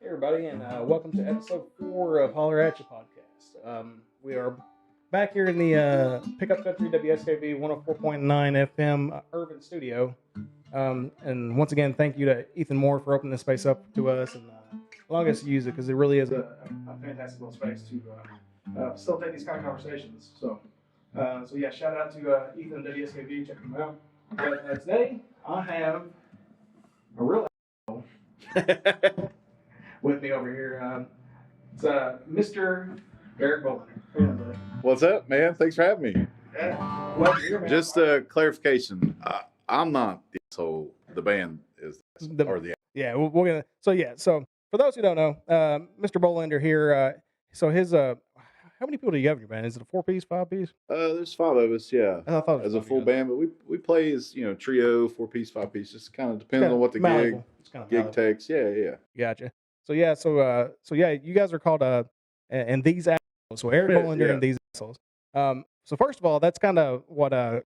Everybody, and welcome to episode 4 of Hollerachia podcast. We are back here in the Pickup Country WSKV 104.9 FM Irvine studio. And once again, thank you to Ethan Moore for opening this space up to us and allowing us to use it, because it really is a fantastic little space to facilitate these kind of conversations. So yeah, shout out to Ethan WSKV. Check him out. But today, I have a real with me over here. It's Mr. Eric Bolander. What's up, man? Thanks for having me. Yeah. Well, here, man. Just a clarification. I'm not the asshole. The band is Yeah, we're gonna. So for those who don't know, Mr. Bolander here. So his how many people do you have in your band? Is it a 4-piece, 5-piece? There's 5 of us, yeah. I thought it was as a full band, but we play as trio, 4-piece, 5-piece. Just kind of depends on what the gig takes. Yeah. Gotcha. So you guys are called and these assholes. So Eric Bolander and these assholes. So first of all, that's kind of what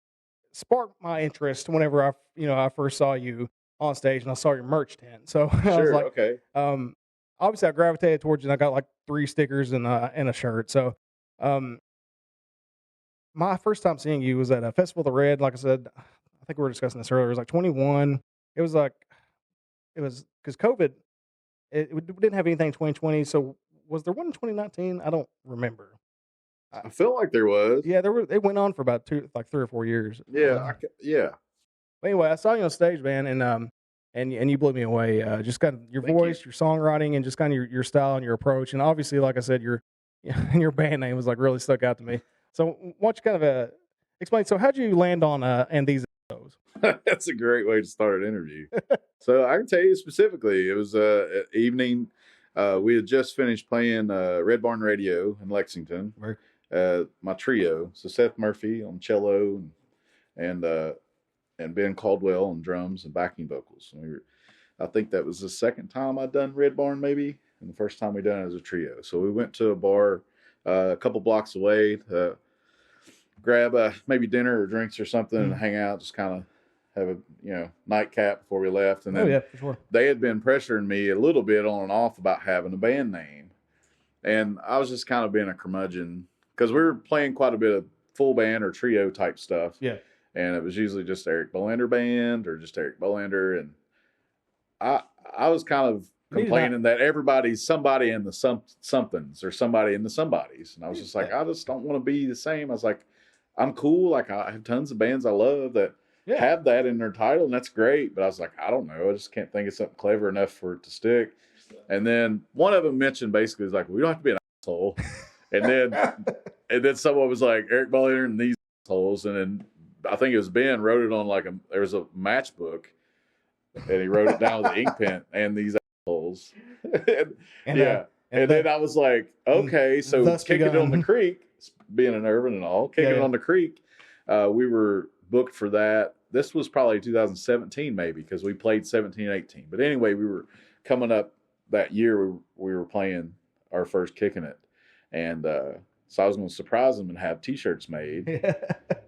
sparked my interest whenever I first saw you on stage and I saw your merch tent. So I was like, okay. Obviously I gravitated towards you and I got like 3 stickers and a shirt. So my first time seeing you was at a Festival of the Red. Like I said, I think we were discussing this earlier. It was like 21. It was because COVID. It didn't have anything in 2020. So was there one in 2019? I don't remember. I feel like there was. Yeah, there were. They went on for about 3 or 4 years. Yeah, But anyway, I saw you on stage, man, and you blew me away. Just kind of your voice, your songwriting, and just kind of your style and your approach. And obviously, like I said, your band name was like really stuck out to me. So why don't you kind of explain? So how'd you land on and these shows? That's a great way to start an interview. So I can tell you specifically, it was evening. We had just finished playing Red Barn Radio in Lexington. My trio, so Seth Murphy on cello and Ben Caldwell on drums and backing vocals. I think that was the second time I'd done Red Barn, maybe, and the first time we done it as a trio. So we went to a bar a couple blocks away to grab maybe dinner or drinks or something and hang out, just kind of have a nightcap before we left. And then for sure. They had been pressuring me a little bit on and off about having a band name, and I was just kind of being a curmudgeon because we were playing quite a bit of full band or trio type stuff. Yeah, and it was usually just Eric Bolander Band or just Eric Bolander, and I was kind of complaining that everybody's somebody in the somethings or somebody in the somebodies, and I was just like, I just don't want to be the same. I was like, I'm cool. Like I have tons of bands I love that have that in their title, and that's great. But I was like, I don't know. I just can't think of something clever enough for it to stick. And then one of them mentioned basically was like, we don't have to be an asshole. and then someone was like, Eric Bolander and these assholes. And then I think it was Ben wrote it on there was a matchbook, and he wrote it down with an ink pen and these assholes. and then I was like, okay, so kicking it on the creek, being an Irvine and all, kicking it on the creek. We were booked for that. This was probably 2017 maybe, because we played 17, 18. But anyway, we were coming up that year. We were playing our first Kicking It. And so I was going to surprise them and have T-shirts made.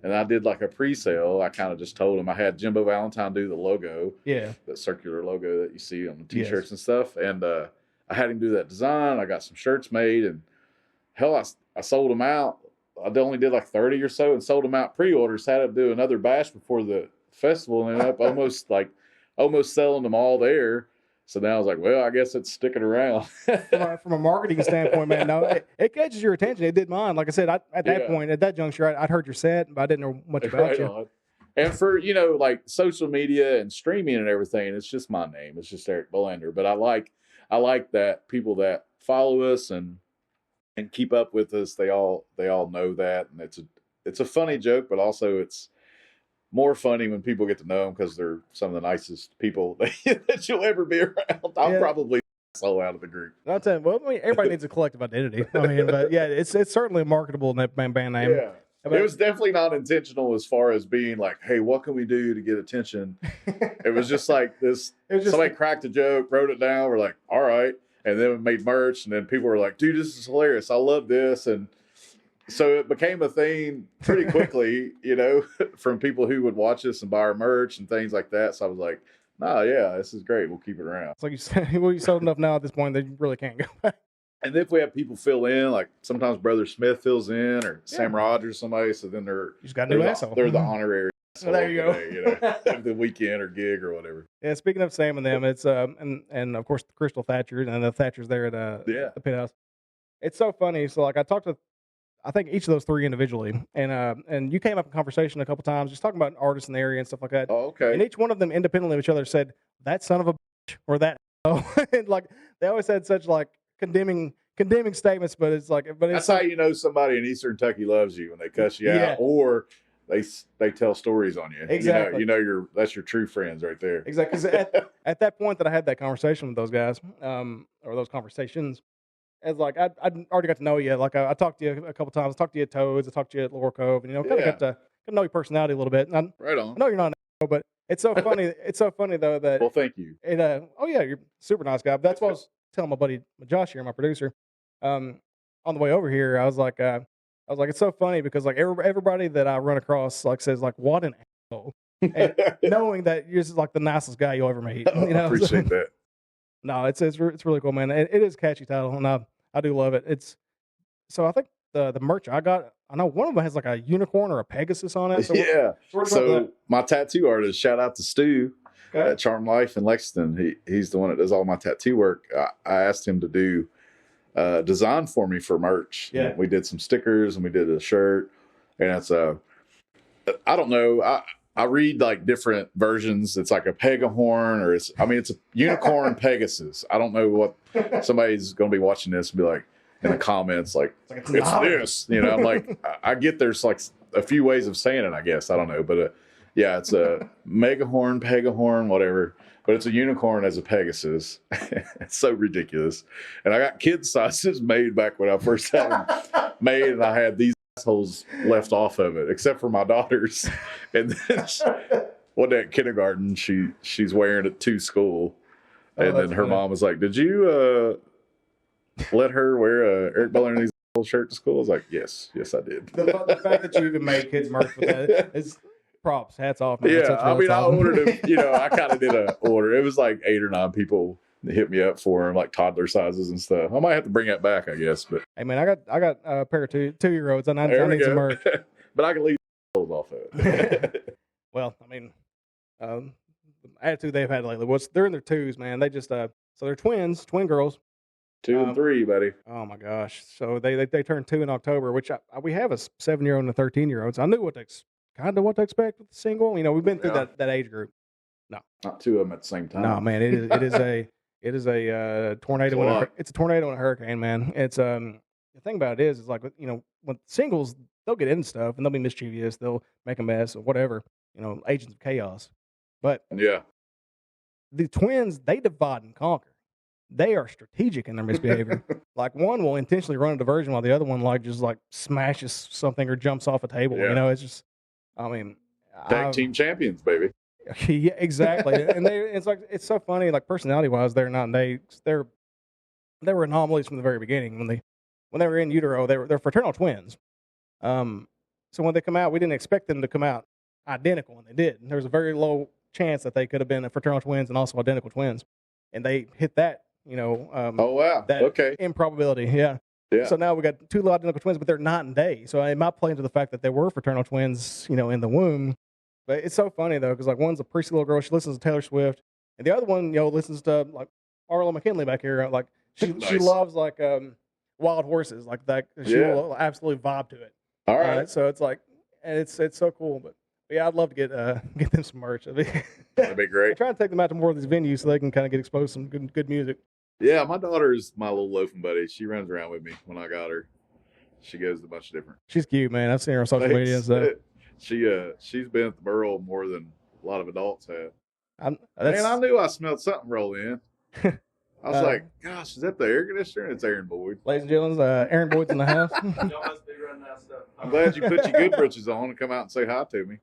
And I did like a pre-sale. I kind of just told them I had Jimbo Valentine do the logo. Yeah. That circular logo that you see on the T-shirts and stuff. And I had him do that design. I got some shirts made. And hell, I sold them out. I only did like 30 or so and sold them out pre-orders. Had to do another bash before the festival and ended up almost selling them all there. So now I was like, well, I guess it's sticking around. From a marketing standpoint, man, no, it catches your attention. It did mine. Like I said, at that juncture, I'd heard your set, but I didn't know much about you. On. And for, like social media and streaming and everything, it's just my name. It's just Eric Bolander. But I like that people that follow us and keep up with us, they all know that. And it's a funny joke, but also it's more funny when people get to know them because they're some of the nicest people that you'll ever be around. I'm probably the asshole out of the group. I'll tell you, everybody needs a collective identity. But yeah, it's certainly a marketable band name. Yeah. It was definitely not intentional as far as being like, hey, what can we do to get attention? It was just like this. Somebody cracked a joke, wrote it down. We're like, all right. And then we made merch. And then people were like, dude, this is hilarious. I love this. And so it became a thing pretty quickly, from people who would watch us and buy our merch and things like that. So I was like, No, yeah, this is great. We'll keep it around. It's like you said, well, you sold enough now at this point that you really can't go back. And if we have people fill in, like sometimes Brother Smith fills in or Sam Rogers, somebody, so then You just got a new asshole. They're the honorary asshole There you go. today, the weekend or gig or whatever. Yeah, speaking of Sam and them, it's and of course the Crystal Thatcher and the Thatchers there at the Pit House. It's so funny. So like I talked to, I think each of those three individually, and you came up in conversation a couple times just talking about artists in the area and stuff like that. Oh, okay. And each one of them independently of each other said that son of a bitch or that and like they always had such like condemning statements, but it's That's how you know somebody in Eastern Kentucky loves you when they cuss you out, or they tell stories on you. Exactly. You know that's your true friends right there. Exactly. Because at that point that I had that conversation with those guys, or those conversations, it's like I'd already got to know you. Like I talked to you a couple times. I talked to you at Toads. I talked to you at Laurel Cove, and kind of got to know your personality a little bit. And Right on. I know you're not, but it's so funny. It's so funny though that. Well, thank you. Oh yeah, you're a super nice guy. But that's what I was telling my buddy Josh here, my producer. On the way over here, I was like, it's so funny because like everybody that I run across like says like, what an asshole, and knowing that you're just like the nicest guy you'll ever meet. I appreciate that. No, it's really cool, man. It is a catchy title, and I do love it. It's so I think the merch I got, I know one of them has like a unicorn or a Pegasus on it. So yeah. So my tattoo artist, shout out to Stu at Charm Life in Lexington. He's the one that does all my tattoo work. I asked him to do design for me for merch. Yeah. We did some stickers and we did a shirt, and it's I don't know. I read like different versions. It's like a pegahorn, or it's a unicorn Pegasus. I don't know what somebody's going to be watching this and be like in the comments, like it's this. I'm like, I get there's like a few ways of saying it, I guess. I don't know. But yeah, it's a megahorn, pegahorn, whatever. But it's a unicorn as a Pegasus. It's so ridiculous. And I got kid sizes made back when I first had them made, and I had these assholes left off of it, except for my daughters. And then one day at kindergarten, she's wearing it to school. And then her mom was like, "Did you let her wear a Eric Bolander's shirt to school?" I was like, yes, I did. The fact that you even made kids merch with that is props. Hats off, man. Yeah, I ordered them. I kind of did an order. It was like 8 or 9 people that hit me up for them, like toddler sizes and stuff. I might have to bring that back, I guess. But hey, man, I got a pair of 2-year-olds, and I need some merch. But I can leave those off of it. Well, the attitude they've had lately. They're in their 2s, man. They just so they're twin girls. 2 and 3, buddy. Oh my gosh! So they turned 2 in October, which we have a 7-year-old and a 13-year-old. So I knew what to expect with the single. We've been through that age group. No, not 2 of them at the same time. No, man. It is a tornado. It's a tornado and a hurricane, man. It's the thing about it is like when singles, they'll get into stuff and they'll be mischievous, they'll make a mess or whatever. Agents of chaos. But yeah, the twins, they divide and conquer. They are strategic in their misbehavior. Like one will intentionally run a diversion while the other one just smashes something or jumps off a table. Yeah. It's just, tag team champions, baby. Yeah, exactly. And it's so funny. Like personality wise, they were anomalies from the very beginning. When they were in utero, they're fraternal twins. So when they come out, we didn't expect them to come out identical, and they did. There was a very low chance that they could have been fraternal twins and also identical twins, and they hit that. Oh wow! That okay. Improbability, yeah. So now we got 2 identical twins, but they're not in day. So I might play into the fact that they were fraternal twins, in the womb. But it's so funny though, because like one's a prissy little girl, she listens to Taylor Swift, and the other one, listens to like Arlo McKinley back here. Like she loves like wild horses, like that. She will absolutely vibe to it. All right. So it's like, and it's so cool. But yeah, I'd love to get them some merch. That'd be great. I'm trying to take them out to more of these venues so they can kind of get exposed to some good music. Yeah, my daughter is my little loafing buddy. She runs around with me when I got her. She goes to a bunch of different. She's cute, man. I've seen her on social media and stuff. She's been at the Burl more than a lot of adults have. I knew I smelled something roll in. I was like, gosh, is that the air conditioner? It's Aaron Boyd. Ladies and gentlemen, Aaron Boyd's in the house. Y'all must be running that stuff. I'm glad you put your good britches on and come out and say hi to me.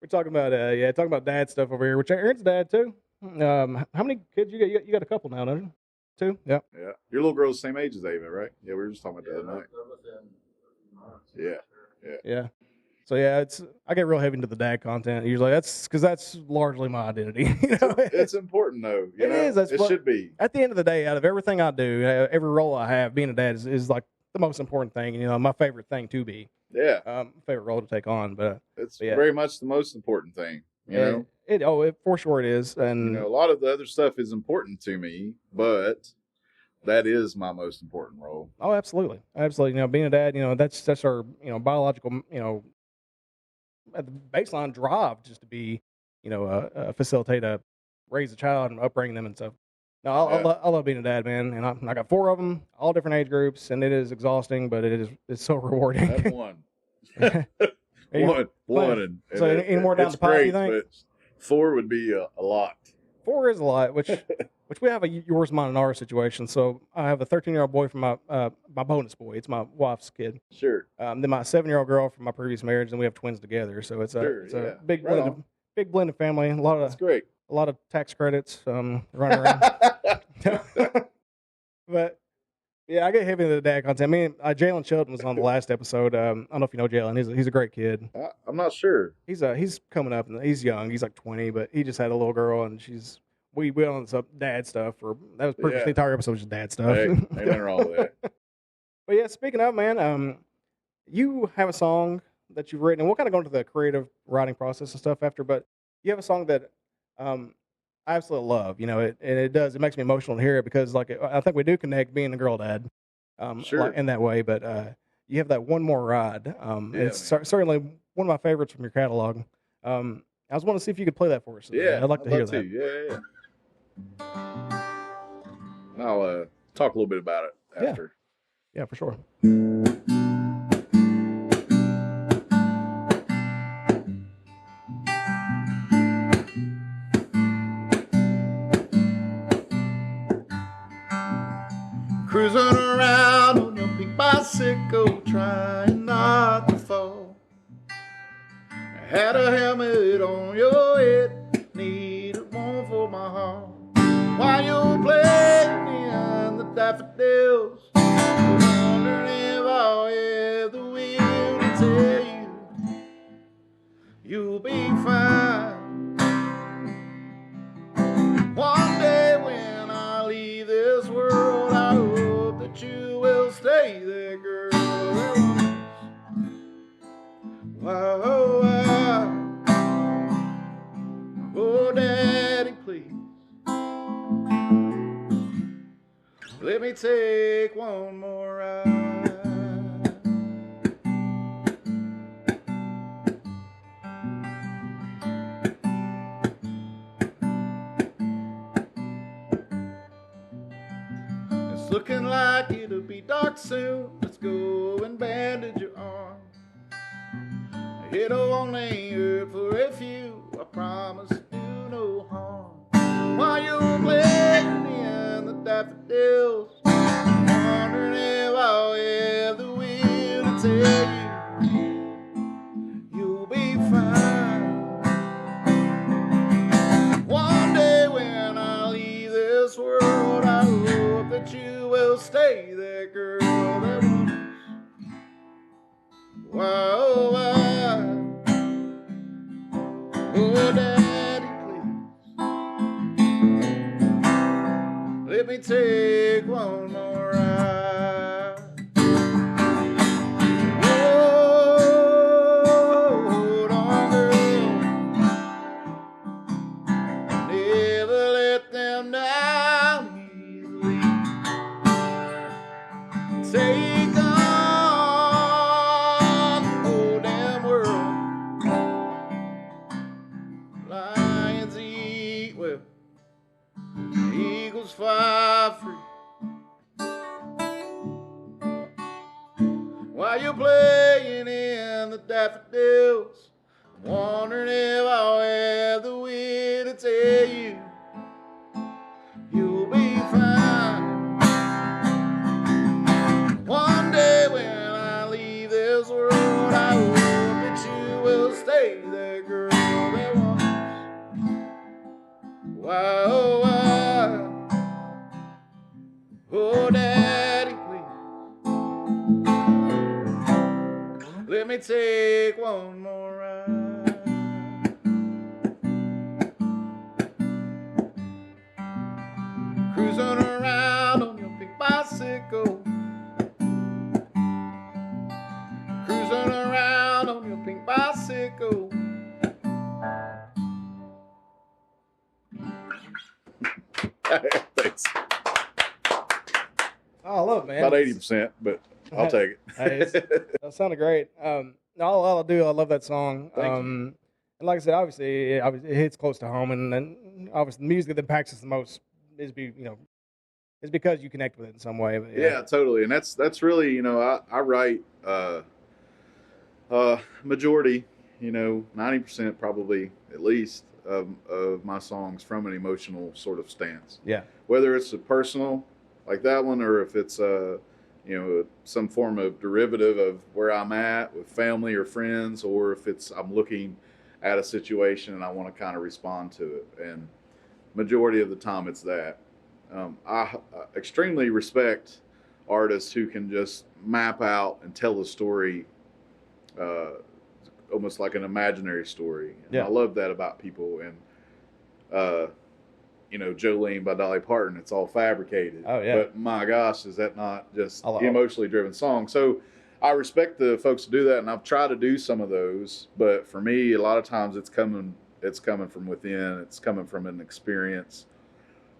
We're talking about dad stuff over here, which Aaron's dad too. How many kids you got? You got a couple now, don't you? 2? Yeah. Yeah. Your little girl's the same age as Ava, right? Yeah, we were just talking about that the other night. Yeah. Yeah. So yeah, I get real heavy into the dad content usually. That's because that's largely my identity. It's important though. You know, is. it should be. At the end of the day, out of everything I do, every role I have, being a dad is like the most important thing. My favorite thing to be. Yeah. Favorite role to take on, but it's very much the most important thing. You know, it for sure it is, and a lot of the other stuff is important to me, but that is my most important role. Oh, absolutely. Being a dad, that's our biological at the baseline drive just to be facilitate raise a child and upbringing them and stuff. No, I love being a dad, man, and I got 4 of them, all different age groups, and it is exhausting, but it's so rewarding. That's one. one, and so any more down the pipe, you think? But 4 would be a lot. 4 is a lot, which we have a yours, mine, and ours situation. So I have a 13-year-old boy from my bonus boy. It's my wife's kid. Sure. Then my 7-year-old girl from my previous marriage, and we have twins together. So it's a big blended family. That's great. A lot of tax credits running around. But yeah, I get heavy into the dad content. I mean, Jalen Shelton was on the last episode. I don't know if you know Jalen. He's a great kid. I'm not sure. He's coming up, and he's young. He's like 20, but he just had a little girl, and we on some dad stuff. That was pretty much the entire episode was just dad stuff. Hey, ain't nothing wrong with that. But yeah, speaking of, man, you have a song that you've written, and we'll kind of go into the creative writing process and stuff after. But you have a song that I absolutely love. It makes me emotional to hear it because, like, I think we do connect being a girl dad, sure, in that way. But you have that One More Ride. It's certainly one of my favorites from your catalog. I was wanting to see if you could play that for us. Yeah, I'd like to hear that. Yeah. And I'll talk a little bit about it after. Yeah, for sure. Cruising around on your pink bicycle, trying not to fall. Had a helmet on your head, needed one for my heart. While you were playing in the daffodils, wondering if I'll have the will to tell you you'll be fine. One day when I leave this world, I hope that you will stay there, girl. Wow, oh, Daddy, please, let me take one more ride. It's looking like it'll be dark soon. Let's go and bandage your arm. It'll only hurt for a few. I promise to do no harm. While you were playing in the daffodils, wondering if I'll have the will to tell you you'll be fine. One day when I leave this world, I hope that you will stay there, girl. That once, wow, oh, Daddy, please, let me take one more ride. Hold on, girl, never let them down easily. Take on the whole damn world. Lions eat well, eagles fly free. While you're playing in the daffodils, I'm wondering if I'll have the will to tell you you'll be fine. One day when I leave this world, I hope that you will stay there, girl. That once, wow, oh, Daddy, please, let me me take one more ride. Cruising around on your pink bicycle. Cruising around on your pink bicycle. Thanks. Oh, I love it, man. About 80%, but I'll take it. That sounded great. All I do, I love that song. Thank you. And like I said, obviously, it hits close to home, and obviously, the music that impacts us the most is because you connect with it in some way. But, Yeah, totally. And that's really, I write majority, 90% probably at least of my songs from an emotional sort of stance. Yeah. Whether it's a personal like that one, or if it's some form of derivative of where I'm at with family or friends, or if it's I'm looking at a situation and I want to kind of respond to it. And majority of the time it's that. I extremely respect artists who can just map out and tell the story almost like an imaginary story. And I love that about people. And Jolene by Dolly Parton, it's all fabricated. Oh yeah. But my gosh, is that not just emotionally driven song? So I respect the folks who do that, and I've tried to do some of those. But for me, a lot of times it's coming from within. It's coming from an experience.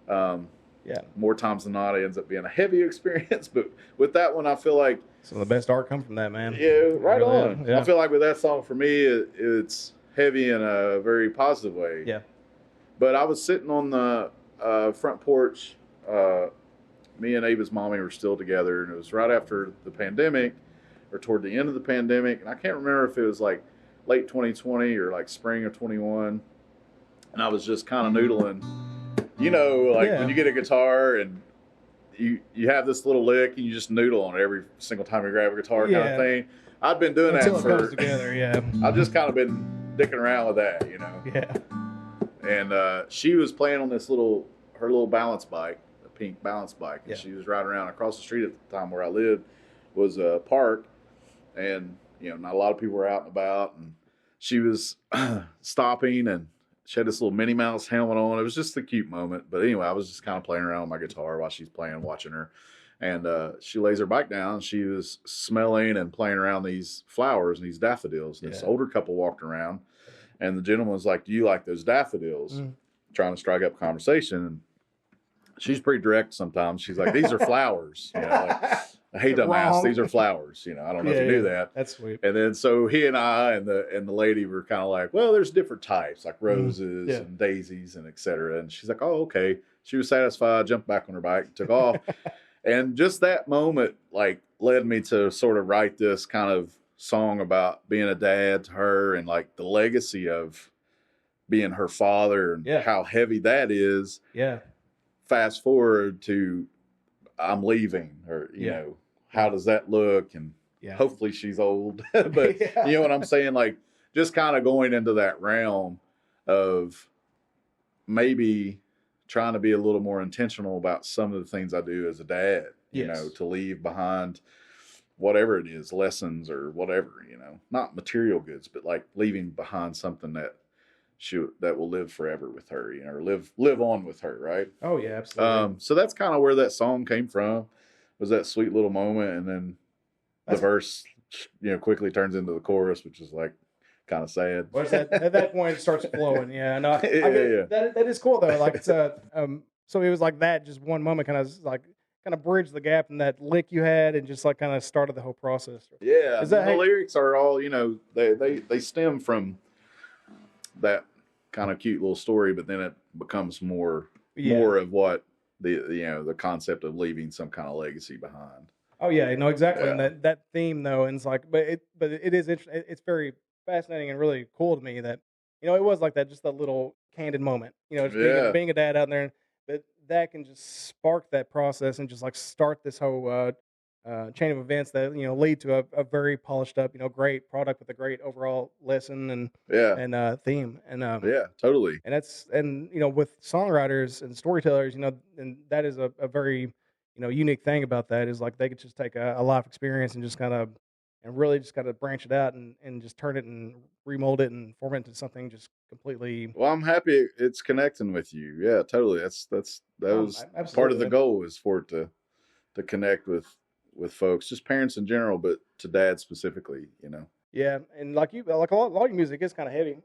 More times than not, it ends up being a heavy experience. But with that one, I feel like some of the best art come from that, man. Yeah, right really on. Yeah. I feel like with that song, for me, it's heavy in a very positive way. Yeah. But I was sitting on the front porch. Me and Ava's mommy were still together, and it was right after the pandemic, or toward the end of the pandemic. And I can't remember if it was like late 2020 or like spring of 21. And I was just kind of noodling. When you get a guitar and you have this little lick and you just noodle on it every single time you grab a guitar kind of thing. I've been doing Until that it comes together, yeah. I've just kind of been dicking around with that, Yeah. And she was playing on her little balance bike, a pink balance bike, and Yeah. she was riding around across the street at the time where I lived was a park, and not a lot of people were out and about, and she was stopping, and she had this little Minnie Mouse helmet on. It was just a cute moment. But anyway, I was just kind of playing around with my guitar while she's playing, watching her. And she lays her bike down. She was smelling and playing around these flowers and these daffodils. And this older couple walked around. And the gentleman was like, "Do you like those daffodils?" Trying to strike up conversation. And she's pretty direct sometimes. She's like, "These are flowers." Hey, dumbass, these are flowers. I don't know if you knew that. That's sweet. And then so he and I and the lady were kind of like, well, there's different types, like roses and daisies and et cetera. And she's like, oh, okay. She was satisfied, jumped back on her bike, and took off. And just that moment, led me to sort of write this kind of song about being a dad to her and the legacy of being her father and how heavy that is. Yeah. Fast forward to I'm leaving, or how does that look? And hopefully she's old, but you know what I'm saying? Just kind of going into that realm of maybe trying to be a little more intentional about some of the things I do as a dad, to leave behind whatever it is, lessons or whatever, not material goods, but leaving behind something that will live forever with her, or live on with her. Right. Oh yeah, absolutely. So that's kind of where that song came from, was that sweet little moment. And then the verse, quickly turns into the chorus, which is kind of sad. Well, at that point it starts flowing. Yeah. No, that is cool though. It's so it was like that, just one moment kind of bridged the gap in that lick you had, and just kind of started the whole process. Yeah. The lyrics are all, they stem from that kind of cute little story, but then it becomes more of what the concept of leaving some kind of legacy behind. Oh yeah, exactly. And that theme though, and it's but it is interesting. It's very fascinating and really cool to me that it was like that, just that little candid moment. Being a dad out there, but that can just spark that process and just start this whole chain of events that lead to a very polished up great product with a great overall lesson and theme and totally. And that's with songwriters and storytellers, and that is a very unique thing about that is they could just take a life experience and just kind of and really just got to branch it out and just turn it and remold it and form it into something just completely. Well, I'm happy it's connecting with you. Yeah, totally. That was part of the goal, is for it to connect with folks, just parents in general, but to dad specifically, you know. Yeah, and like a lot of your music is kind of heavy,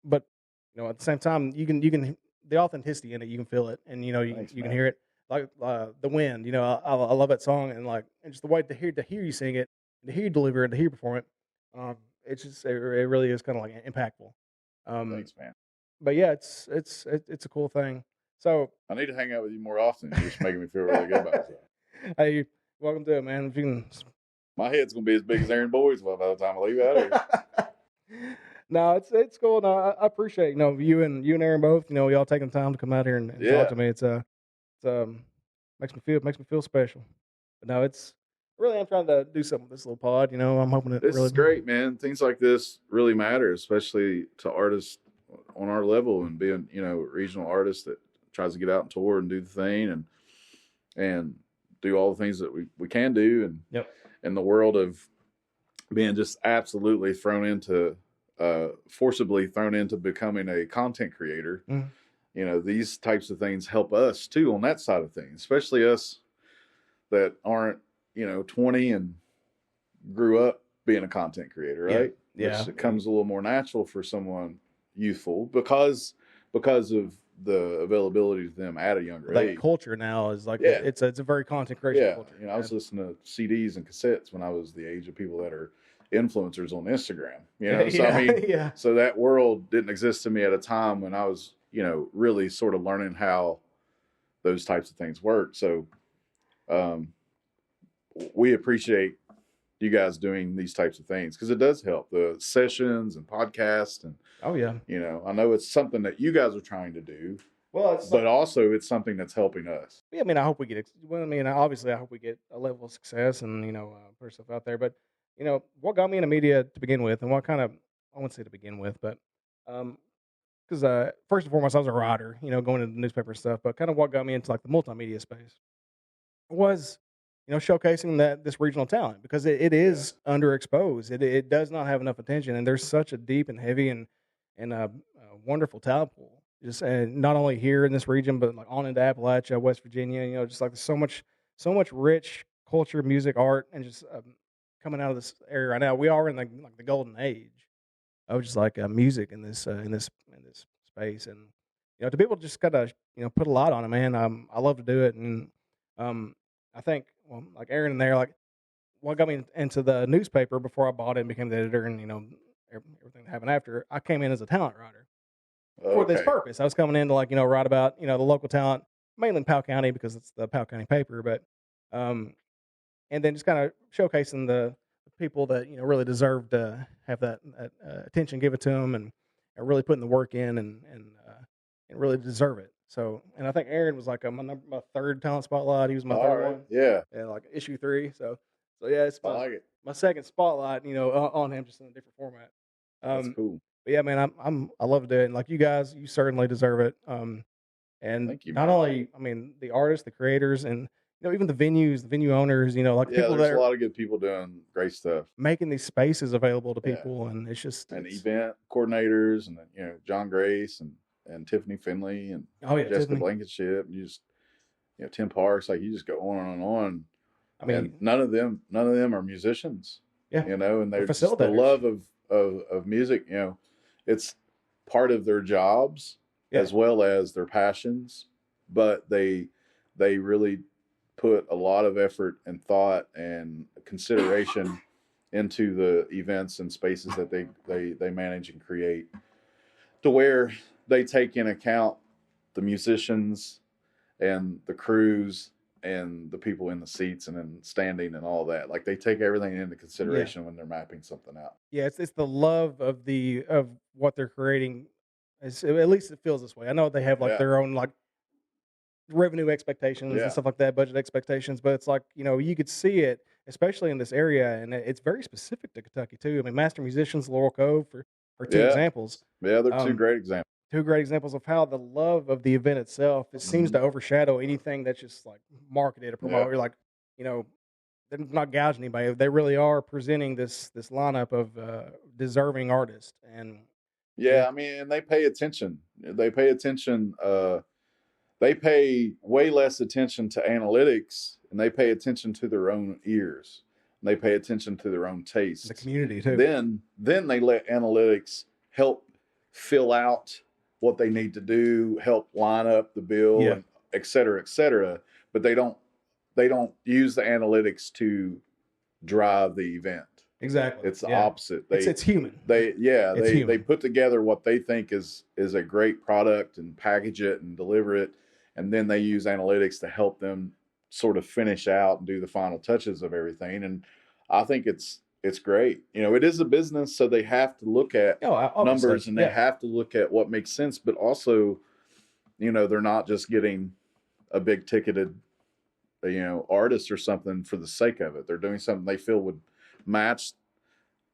but you know, at the same time, you can the authenticity in it, you can feel it, and you know, Thanks, you man. can hear it, like The Wind. You know, I love that song, and just the way to hear you sing it, to hear you deliver it, to hear you perform it, it's just it really is kind of like impactful. Thanks, man. But yeah, it's a cool thing. So I need to hang out with you more often. You're just making me feel really good about it. hey, welcome to it, man. If you can. My head's gonna be as big as Aaron Boyd's by the time I leave out here. No, it's cool. No, I appreciate you and Aaron both. You know, y'all taking time to come out here and talk to me. It's makes me feel special. But no, it's really, I'm trying to do something with this little pod. You know, I'm hoping This is great, man. Things like this really matter, especially to artists on our level, and being, you know, a regional artist that tries to get out and tour and do the thing and do all the things that we can do, and yep. In the world of being just absolutely forcibly thrown into becoming a content creator. Mm-hmm. You know, these types of things help us too on that side of things, especially us that aren't, you know, 20 and grew up being a content creator, right? Yeah. It comes a little more natural for someone youthful because of the availability to them at a younger age. Culture now is like, it's a very content creation culture. You know, I was listening to CDs and cassettes when I was the age of people that are influencers on Instagram, you know? So, I mean, so that world didn't exist to me at a time when I was, you know, really sort of learning how those types of things work. So, we appreciate you guys doing these types of things, because it does help the sessions and podcasts. And you know, I know it's something that you guys are trying to do, but also it's something that's helping us. Yeah, I mean, I hope we get. Well, I mean, obviously, I hope we get a level of success and, you know, put stuff out there. But you know, what got me into media to begin with, and what kind of, I wouldn't say to begin with, but because first and foremost, I was a writer, you know, going into the newspaper stuff. But kind of what got me into like the multimedia space was, you know, showcasing this regional talent, because it is underexposed. It does not have enough attention, and there's such a deep and heavy and wonderful talent pool. Just not only here in this region, but like on into Appalachia, West Virginia. You know, just like there's so much rich culture, music, art, and just coming out of this area right now. We are in the golden age of just like music in this space, and you know, to be able to just gotta, you know, put a lot on it, man. I love to do it, and I think, well, like Aaron and there, like what got me into the newspaper before I bought it and became the editor, and you know, everything that happened after, I came in as a talent writer for this purpose. I was coming in to, like, you know, write about, you know, the local talent, mainly in Powell County because it's the Powell County paper, but and then just kind of showcasing the people that, you know, really deserve to have that attention given to them, and really putting the work in and really deserve it. So, and I think Aaron was like my third talent spotlight. He was my third one. Yeah, like issue 3. So yeah, it's my second spotlight, you know, on him, just in a different format. That's cool. But yeah, man, I love to do it. And like you guys, you certainly deserve it. And thank you, not only, I mean, the artists, the creators, and you know, even the venues, the venue owners, you know, like people there's a lot of good people doing great stuff, making these spaces available to people, and it's just event coordinators, and you know, John Grace and Tiffany Finley and Jessica Blankenship, and you just, you know, Tim Parks, like you just go on and on. I mean, and none of them are musicians. Yeah, you know, and they're just the love of music. You know, it's part of their jobs as well as their passions, but they really put a lot of effort and thought and consideration into the events and spaces that they manage and create, to where they take in account the musicians and the crews and the people in the seats and then standing and all that. Like, they take everything into consideration when they're mapping something out. Yeah, it's the love of what they're creating. At least it feels this way. I know they have like their own like revenue expectations and stuff like that, budget expectations, but it's like, you know, you could see it, especially in this area, and it's very specific to Kentucky too. I mean, Master Musicians, Laurel Cove are two examples. Yeah, they're two great examples. Two great examples of how the love of the event itself, it seems to overshadow anything that's just like marketed or promoted. You're like, you know, they're not gouging anybody. They really are presenting this lineup of deserving artists. And Yeah, I mean, and they pay attention. They pay attention. They pay way less attention to analytics, and they pay attention to their own ears. And they pay attention to their own taste. The community too. Then they let analytics help fill out what they need to do, help line up the bill, and et cetera, et cetera. But they don't use the analytics to drive the event. Exactly. It's the opposite. It's human. They put together what they think is a great product and package it and deliver it, and then they use analytics to help them sort of finish out and do the final touches of everything. And I think it's great. You know, it is a business, so they have to look at numbers, and they have to look at what makes sense, but also, you know, they're not just getting a big ticketed, you know, artist or something for the sake of it. They're doing something they feel would match,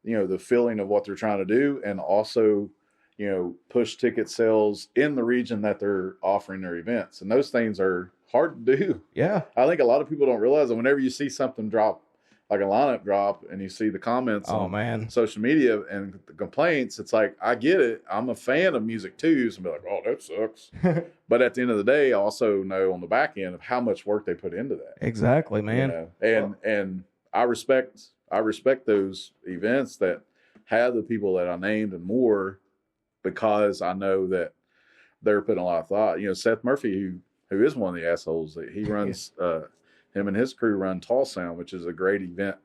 you know, the feeling of what they're trying to do, and also, you know, push ticket sales in the region that they're offering their events. And those things are hard to do. Yeah. I think a lot of people don't realize that whenever you see something drop, like a lineup drop, and you see the comments on social media and the complaints, it's like, I get it. I'm a fan of music too. So I'm like, oh, that sucks. But at the end of the day, I also know on the back end of how much work they put into that. Exactly, man. You know? And I respect those events that have the people that I named and more, because I know that they're putting a lot of thought. You know, Seth Murphy, who is one of the assholes, that he runs, him and his crew run Tall Sound, which is a great event.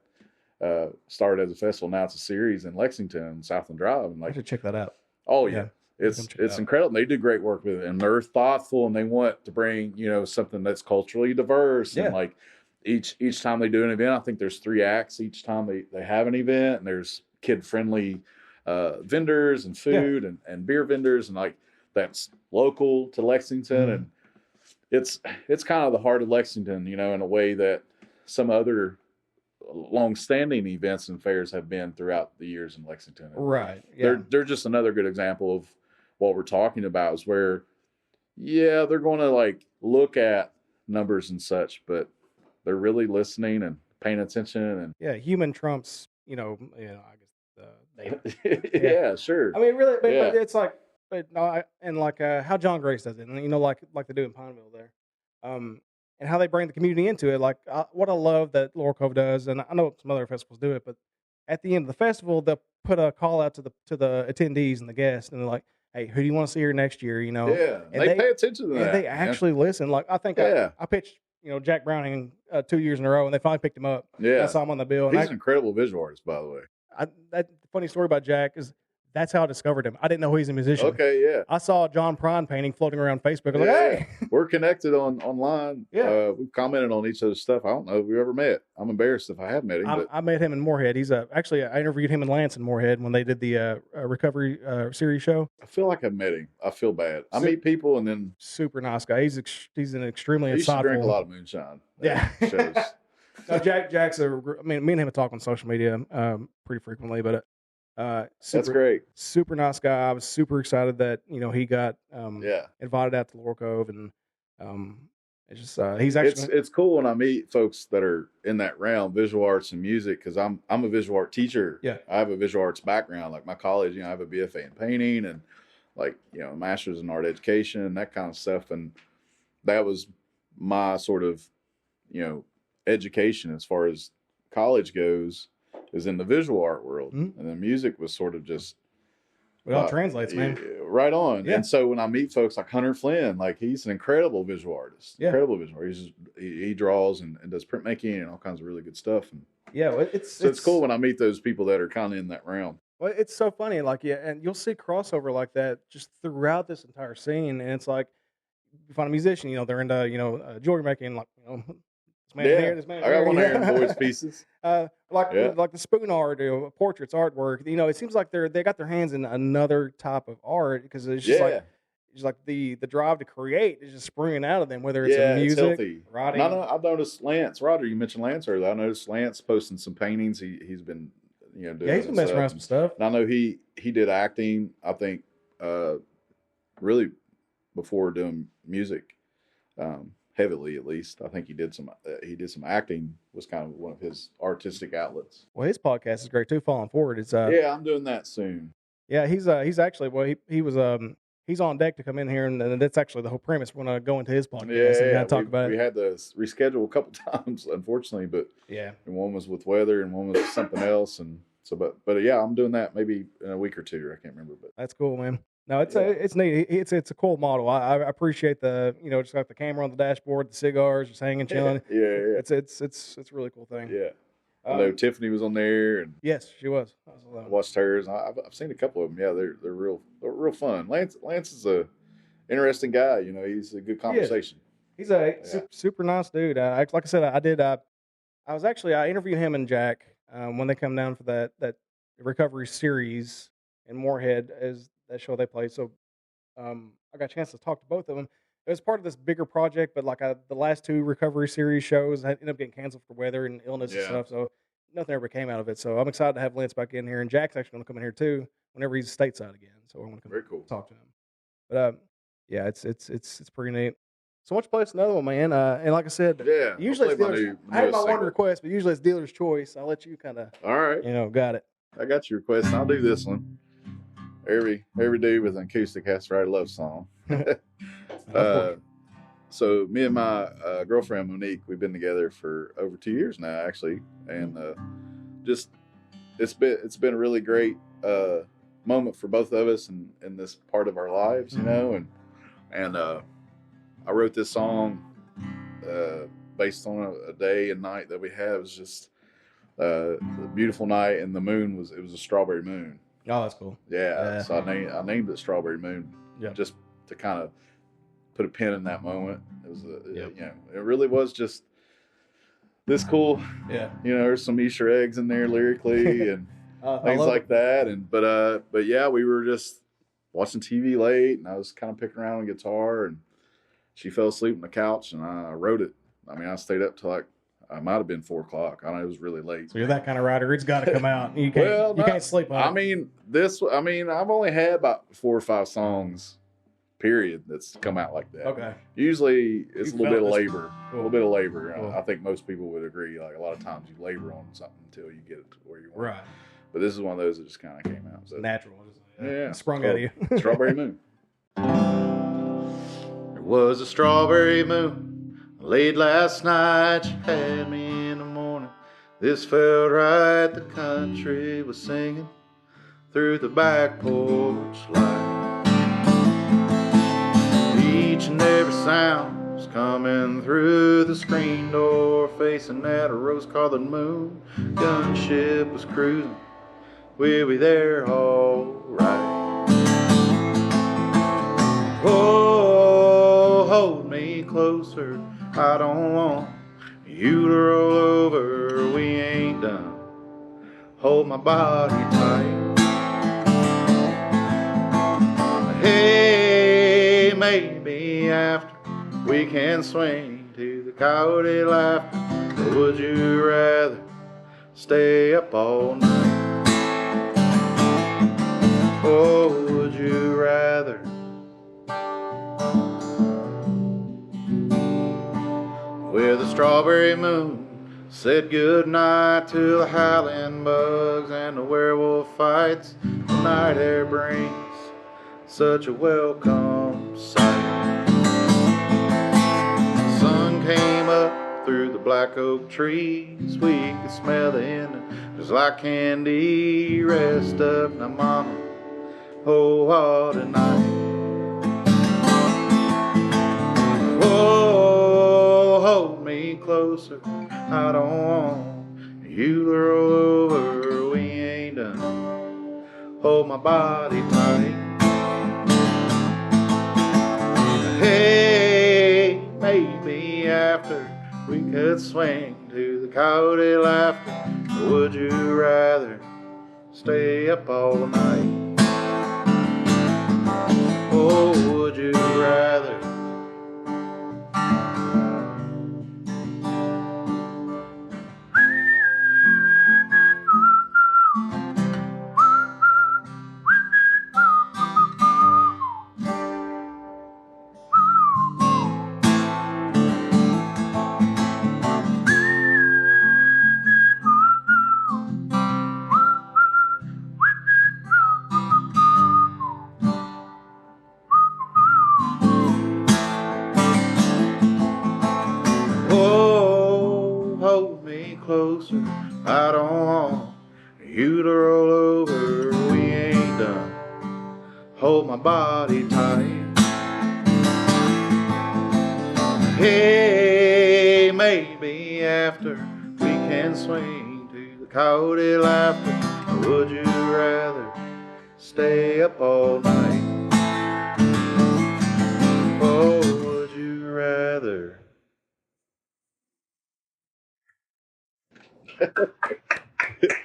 Started as a festival, now it's a series in Lexington, Southland Drive. And like, I should check that out. Oh yeah. It's incredible. They do great work with it, and they're thoughtful, and they want to bring, you know, something that's culturally diverse. And like each time they do an event, I think there's 3 acts each time they have an event, and there's kid friendly vendors and food and beer vendors, and like that's local to Lexington. And it's kind of the heart of Lexington, you know, in a way that some other long-standing events and fairs have been throughout the years in Lexington. Right. Yeah. They're just another good example of what we're talking about, is where, they're going to like look at numbers and such, but they're really listening and paying attention. And human trumps, I guess data. Yeah, sure. I mean, really, but it's like, how John Grace does it, and like they do in Pineville there, and how they bring the community into it. Like what I love that Laurel Cove does, and I know some other festivals do it, but at the end of the festival, they'll put a call out to the attendees and the guests, and they're like, "Hey, who do you want to see here next year?" You know, and they pay attention to that. And they actually listen. Like I think I pitched, Jack Browning 2 years in a row, and they finally picked him up. Yeah, I saw him on the bill. He's an incredible visual artist, by the way. That funny story about Jack is that's how I discovered him. I didn't know he's a musician. Okay, yeah. I saw a John Prine painting floating around Facebook. I was like, hey. We're connected online. Yeah. We've commented on each other's stuff. I don't know if we ever met. I'm embarrassed if I have met him. I met him in Moorhead. He's actually, I interviewed him and Lance in Moorhead when they did the recovery series show. I feel like I've met him. I feel bad. I meet people and then... Super nice guy. He's an extremely insightful... He should drink a lot of moonshine. Yeah. Shows. No, Jack's me and him talk on social media pretty frequently, but... that's great. Super nice guy. I was super excited that he got invited out to Laurel Cove, and it's just he's actually it's cool when I meet folks that are in that realm, visual arts and music, because I'm a visual art teacher. Yeah, I have a visual arts background. Like my college, I have a BFA in painting and a master's in art education and that kind of stuff, and that was my sort of education as far as college goes. Is in the visual art world, and the music was sort of just it all translates, man. Right on. Yeah. And so when I meet folks like Hunter Flynn, like he's an incredible visual artist. Yeah. Incredible visual artist. He draws and does printmaking and all kinds of really good stuff. And it's cool when I meet those people that are kind of in that realm. Well, it's so funny, and you'll see crossover like that just throughout this entire scene, and it's like you find a musician, they're into jewelry making, this man I got one there in boys' pieces. Like the spoon art, portraits, artwork. It seems like they got their hands in another type of art because it's just like the drive to create is just springing out of them. Whether it's in music, writing. No, I've noticed Lance. Roger, you mentioned Lance earlier. I noticed Lance posting some paintings. He's been doing. Yeah, he's been messing around some stuff. And I know he did acting. I think really before doing music. heavily, at least. I think he did some acting, was kind of one of his artistic outlets. Well, his podcast is great too. Falling Forward is yeah, I'm doing that soon. Yeah, he's actually he was he's on deck to come in here, and that's actually the whole premise. We're gonna go into his podcast and kind of talk about it. We had to reschedule a couple times, unfortunately, but yeah, and one was with weather and one was something else, and so but yeah, I'm doing that maybe in a week or two. I can't remember, but that's cool, man. No, it's neat. It's a cool model. I appreciate the just got the camera on the dashboard, the cigars, just hanging, chilling. yeah. It's a really cool thing. Yeah. I know Tiffany was on there, and yes, she was. I watched hers. I've seen a couple of them. Yeah, they're real fun. Lance is a interesting guy. He's a good conversation. He's a super nice dude. Like I said, I interviewed him and Jack when they come down for that recovery series in Moorhead as that show they played. So I got a chance to talk to both of them. It was part of this bigger project, but the last two recovery series shows ended up getting canceled for weather and illness and stuff. So nothing ever came out of it. So I'm excited to have Lance back in here, and Jack's actually going to come in here too whenever he's stateside again. So I'm going to come talk to him. But yeah, it's pretty neat. So why don't you play us another one, man? And like I said, usually it's dealer's. I have my one request, but usually it's dealer's choice. I'll let you kind of. All right. Got it. I got your request. I'll do this one. Every dude with an acoustic has to write a love song. So me and my girlfriend Monique, we've been together for over 2 years now, actually, and it's been a really great moment for both of us in this part of our lives, and I wrote this song based on a day and night that we had. It was just a beautiful night, and the moon was a strawberry moon. Oh, that's cool. Yeah. So I named it Strawberry Moon, just to kind of put a pin in that moment. It was it really was just this cool. Yeah. There's some Easter eggs in there lyrically and things like that. And but yeah, we were just watching TV late, and I was kind of picking around on guitar, and she fell asleep on the couch, and I wrote it. I mean, I stayed up till I might have been 4 o'clock. I know it was really late. So you're that kind of writer. It's got to come out. You can't sleep on it. I've only had about 4 or 5 songs, period, that's come out like that. Okay. Usually it's a little bit of labor. Cool. A little bit of labor. Cool. I think most people would agree. Like a lot of times you labor on something until you get it to where you want. Right. But this is one of those that just kind of came out. So. Natural. Yeah. Sprung out of you. Strawberry Moon. There was a strawberry moon. Late last night, you had me in the morning. This felt right, the country was singing through the back porch light. Each and every sound was coming through the screen door, facing at a rose-colored moon. Gunship was cruising, we'll be there all right. Oh, hold me closer, I don't want you to roll over, we ain't done. Hold my body tight. Hey, maybe after we can swing to the coyote laughter, or would you rather stay up all night? Oh, would you rather? Where the strawberry moon said goodnight to the howling bugs and the werewolf fights, the night air brings such a welcome sight. The sun came up through the black oak trees, we could smell the ending just like candy. Rest up now, mama, oh what a night. Whoa, hold me closer, I don't want you to roll over, we ain't done. Hold my body tight. Hey, maybe after we could swing to the coyote laughter, or would you rather stay up all night? Oh, would you rather? closer. I don't want you to roll over. We ain't done. Hold my body tight. Hey, maybe after we can swing to the coyote laughter. Or would you rather stay up all night? Oh, would you rather?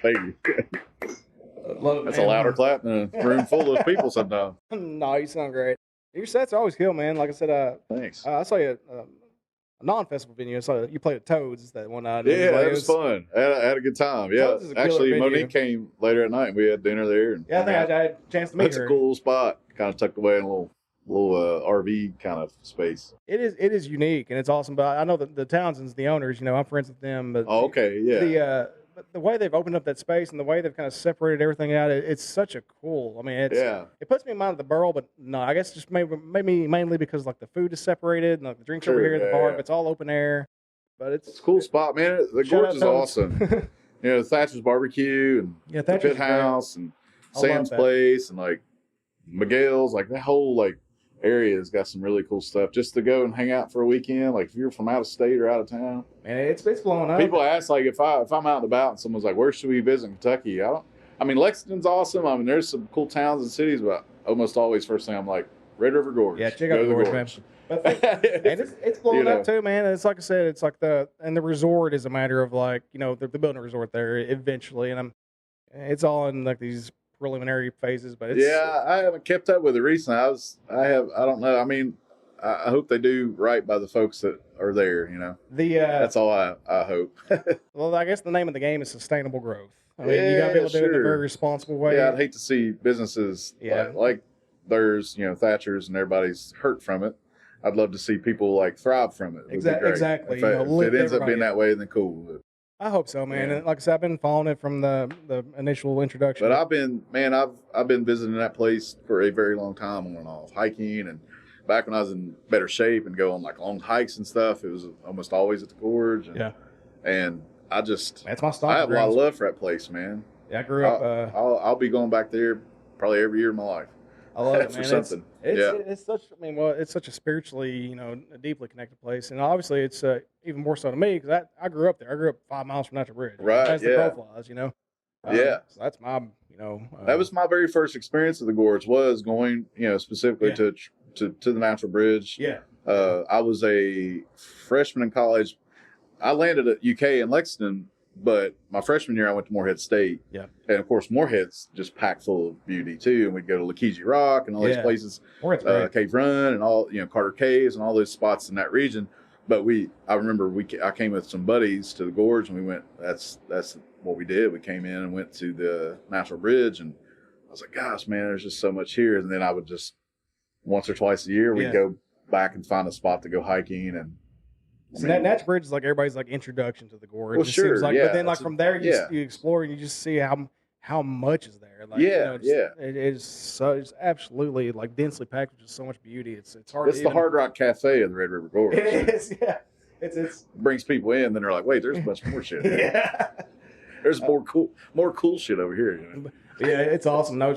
Thank you. Love it, That's man. a louder clap than a room full of people sometimes. No, you sound great. Your sets are always cool, man. Like I said, Thanks. I saw you at a non-festival venue. I saw you played at Toads that one night. Yeah, that was fun. I had a good time. Yeah, Toads is a killer actually, venue. Monique came later at night, and we had dinner there. And Yeah, I think I had a chance to meet that's her. a cool spot, kind of tucked away in a little RV kind of space. It is unique and it's awesome. But I know that the Townsends, the owners, you know, I'm friends with them. But Oh, okay, yeah. the way they've opened up that space and the way they've kind of separated everything out, it's such a cool. I mean, it puts me in mind of the Burl, but no, I guess just maybe mainly because like the food is separated and like the drinks over here at the bar, but it's all open air. But it's a cool spot, man. The shout gorge out is Toads. awesome. You know, Thatcher's Barbecue and the Thatcher's Pit House and I love Sam's that. Place and like Miguel's, like that whole like area has got some really cool stuff. Just to go and hang out for a weekend, like if you're from out of state or out of town. Man, it's blowing up. People ask like if I'm out and about and someone's like, where should we visit in Kentucky? I mean Lexington's awesome. I mean there's some cool towns and cities, but almost always first thing I'm like Red River Gorge. Yeah, check out Go the to Gorge, man. But and it's blowing You know. up too, man. It's like I said, it's like the resort is a matter of like, you know, they're building a resort there eventually, and it's all in like these preliminary phases, but it's Yeah, I haven't kept up with it recently. I don't know. I mean, I hope they do right by the folks that are there, you know. That's all I hope. well, I guess the name of the game is sustainable growth. I mean, you got to be able to do it in a very responsible way. Yeah, I'd hate to see businesses like theirs, you know, Thatcher's and everybody's hurt from it. I'd love to see people like thrive from it. It would be great. Exactly. If, You know, if lift it ends up everybody being up. that way, then cool. I hope so, man. Yeah. And like I said, I've been following it from the initial introduction. But I've been visiting that place for a very long time on and off, hiking, and back when I was in better shape and go on like long hikes and stuff, it was almost always at the gorge. And, and that's my stock. I have a lot of love for that place, man. Yeah, I grew up. I'll be going back there probably every year of my life. I love it, man. For something. It's such. I mean, well, it's such a spiritually, you know, a deeply connected place, and obviously, it's even more so to me because I grew up there. I grew up 5 miles from Natural Bridge, Right? As the crow flies, you know. Yeah. So that's my, you know. That was my very first experience of the gorge. Was going, you know, specifically to the Natural Bridge. Yeah. I was a freshman in college. I landed at UK in Lexington, but my freshman year I went to Morehead State. Yeah. And of course Morehead's just packed full of beauty too. And we'd go to Lakeezy Rock and all these places, Cave Run and all, you know, Carter Caves and all those spots in that region. But I remember I came with some buddies to the gorge and we went, that's what we did. We came in and went to the Natural Bridge and I was like, gosh, man, there's just so much here. And then I would just once or twice a year, we'd go back and find a spot to go hiking. And so that Natural Bridge is like everybody's like introduction to the gorge. Well, it sure, seems like, yeah. but then like from there you explore and you just see how much is there. Like, you know, it is it's absolutely like densely packed with just so much beauty. It's hard. It's the Hard Rock Cafe of the Red River Gorge. It is, yeah. It's brings people in, then they're like, wait, there's much more shit here. Yeah. There's more cool shit over here. You know? Yeah, it's awesome. No, I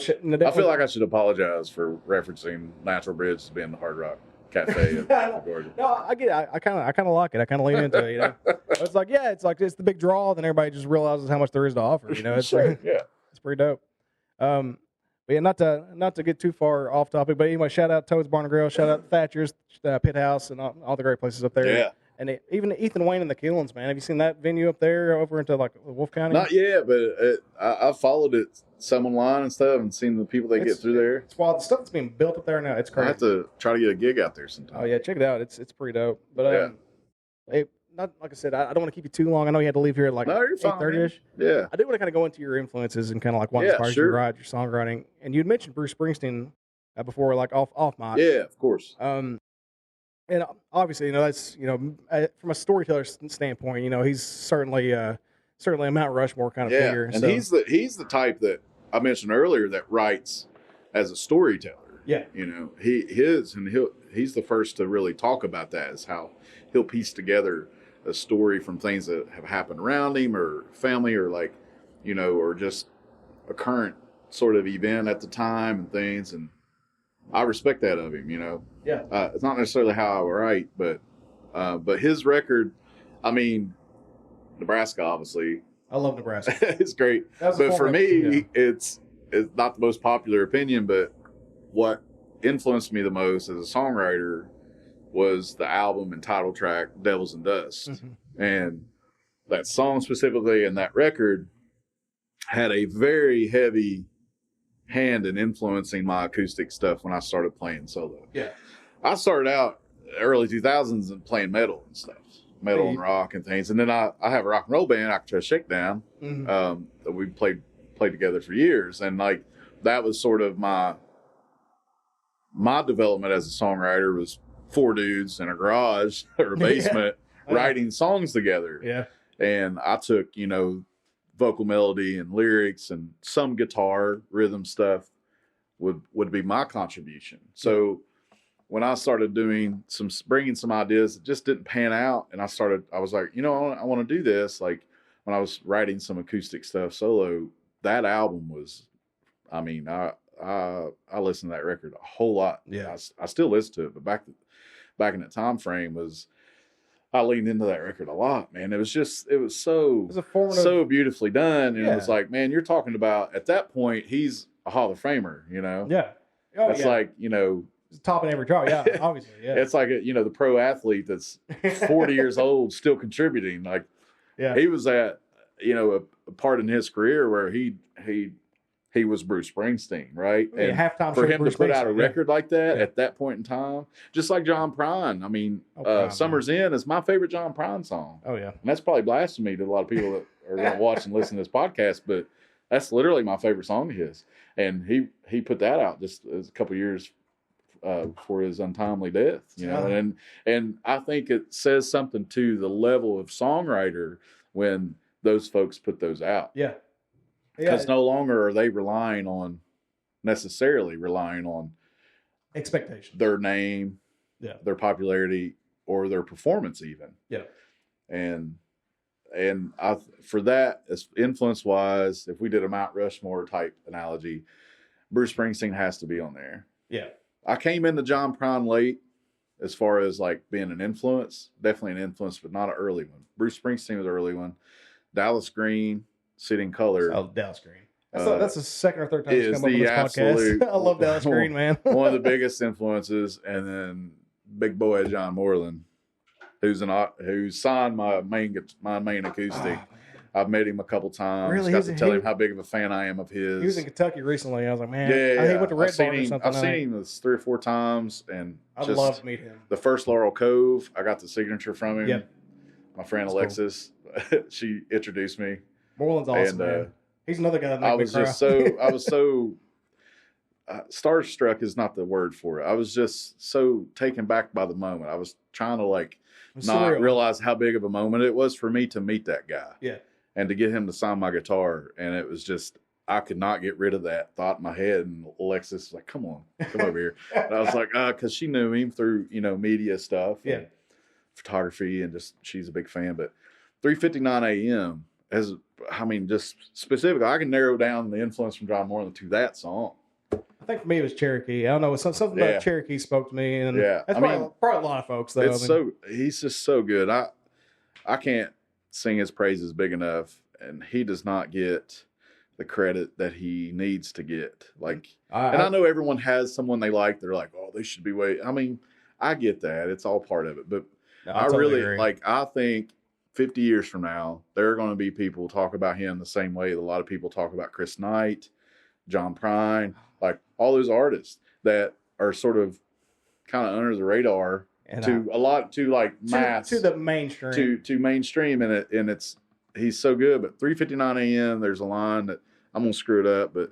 feel like I should apologize for referencing Natural Bridge as being the Hard Rock Cafe of the gorge. No, I get it. I kind of like it. I kind of lean into it. You know, it's like it's the big draw. Then everybody just realizes how much there is to offer. You know, it's it's pretty dope. But yeah, not to get too far off topic, but anyway, shout out Toads Barn and Grill, shout out Thatcher's Pit House, and all the great places up there. Yeah. And even Ethan Wayne and the Killens, man. Have you seen that venue up there over into like Wolf County? Not yet, but I followed it some online and stuff and seen the people that get through there. It's wild. The stuff that's being built up there now, it's crazy. I have to try to get a gig out there sometime. Oh yeah, check it out. It's pretty dope. But not like I said, I don't want to keep you too long. I know you had to leave here at like 8:30ish. Yeah. I do want to kind of go into your influences and kind of like what inspires you to write your songwriting. And you'd mentioned Bruce Springsteen before, like off mic. Yeah, of course. And obviously, you know, that's, you know, from a storyteller standpoint, you know, he's certainly a Mount Rushmore kind of figure. And he's the type that I mentioned earlier that writes as a storyteller. Yeah. You know, he's the first to really talk about that, is how he'll piece together a story from things that have happened around him or family or like, you know, or just a current sort of event at the time and things. And I respect that of him, you know. Yeah. It's not necessarily how I write, but his record, I mean, Nebraska, obviously. I love Nebraska. It's great. But for me, it's not the most popular opinion, but what influenced me the most as a songwriter was the album and title track Devils and Dust. Mm-hmm. And that song specifically and that record had a very heavy hand in influencing my acoustic stuff when I started playing solo. Yeah. I started out early 2000s and playing metal and stuff, metal and rock and things. And then I have a rock and roll band, Octopus Shakedown, that we played together for years. And like, that was sort of my development as a songwriter was 4 dudes in a garage or a basement writing songs together. Yeah. And I took, you know, vocal melody and lyrics and some guitar rhythm stuff would be my contribution. So when I started bringing some ideas that just didn't pan out, and I was like, you know, I want to do this. Like when I was writing some acoustic stuff solo, that album was, I mean, I listened to that record a whole lot. Yeah. I still listen to it, but back in that time frame I leaned into that record a lot, man. It was so beautifully done. And it was like, man, you're talking about, at that point, he's a Hall of Famer, you know? Yeah. That's like, you know, it's top in every chart. Yeah, obviously. Yeah. It's like, you know, the pro athlete that's 40 years old, still contributing. Like, he was at, you know, a part in his career where he was Bruce Springsteen, right? Yeah, and halftime for him to put out a record like that at that point in time, just like John Prine. I mean, Summer's In is my favorite John Prine song. Oh, yeah. And that's probably blasphemy to a lot of people that are going to watch and listen to this podcast, but that's literally my favorite song of his. And he put that out just a couple years before his untimely death, you know? And I think it says something to the level of songwriter when those folks put those out. Yeah. Because no longer are they necessarily relying on expectations, their name, their popularity, or their performance even. Yeah. And for that, as influence wise, if we did a Mount Rushmore type analogy, Bruce Springsteen has to be on there. Yeah. I came into John Prine late as far as like being an influence, definitely an influence, but not an early one. Bruce Springsteen was an early one. Dallas Green, Sitting Color. Oh, Dallas Green. That's the second or third time he's come up on this podcast. I love Dallas Green, man. One of the biggest influences, and then big boy John Moreland, who's signed my main acoustic. I've met him a couple times. Really? Got to tell him how big of a fan I am of his. He was in Kentucky recently. I was like, man, he went to Red Barn or something. I've seen him 3 or 4 times, and I'd love to meet him. The first Laurel Cove, I got the signature from him. Yep. My friend Alexis, she introduced me. Moreland's awesome, man. He's another guy that makes me cry. I was so starstruck is not the word for it. I was just so taken back by the moment. I was trying to not realize how big of a moment it was for me to meet that guy. Yeah. And to get him to sign my guitar. And it was just, I could not get rid of that thought in my head. And Alexis was like, come over here. And I was like, because she knew him through, you know, media stuff. Yeah. And photography, and just, she's a big fan. But 3:59 a.m. just specifically, I can narrow down the influence from John Moreland to that song. I think for me it was Cherokee. I don't know, something about Cherokee spoke to me, and that's probably a lot of folks though. He's just so good. I can't sing his praises big enough, and he does not get the credit that he needs to get. I know everyone has someone they like. They're like, oh, they should be way. I mean, I get that. It's all part of it, but I really agree. I think 50 years from now, there are going to be people talk about him the same way that a lot of people talk about Chris Knight, John Prine, like all those artists that are sort of kind of under the radar to the mainstream, to mainstream, and he's so good. But 3:59 a.m. there's a line that I'm gonna screw it up, but